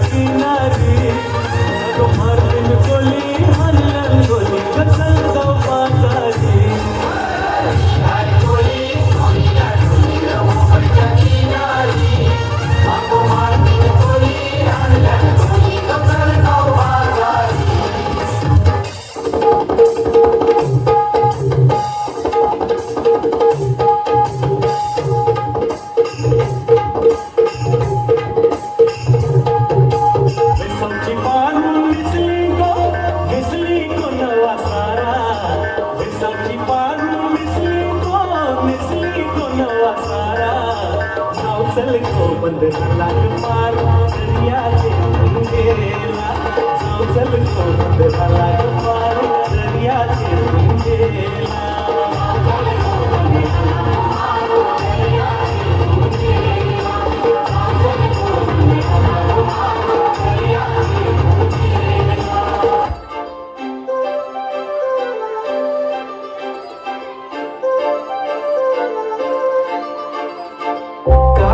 किनारी मारतीन गोली हल्लन गोली कसल जाऊ बाजारी चल को बंद झाला पार दर्याचे गेला चल को बंद झाला पार दर्याचे गेला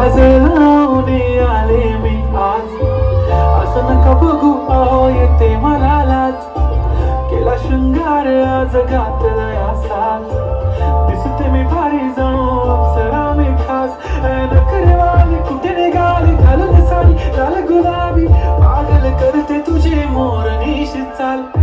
लावणे आले मी आज असं नका बघू अहो येते मला लाज केला शृंगार आज घातलाय असाच दिसते मी भारी जणू अप्सरा मी खास नखरेवाली कुठे निघाली घालून साडी लाल गुलाबी पागल करते तुझे मोर निशी चाल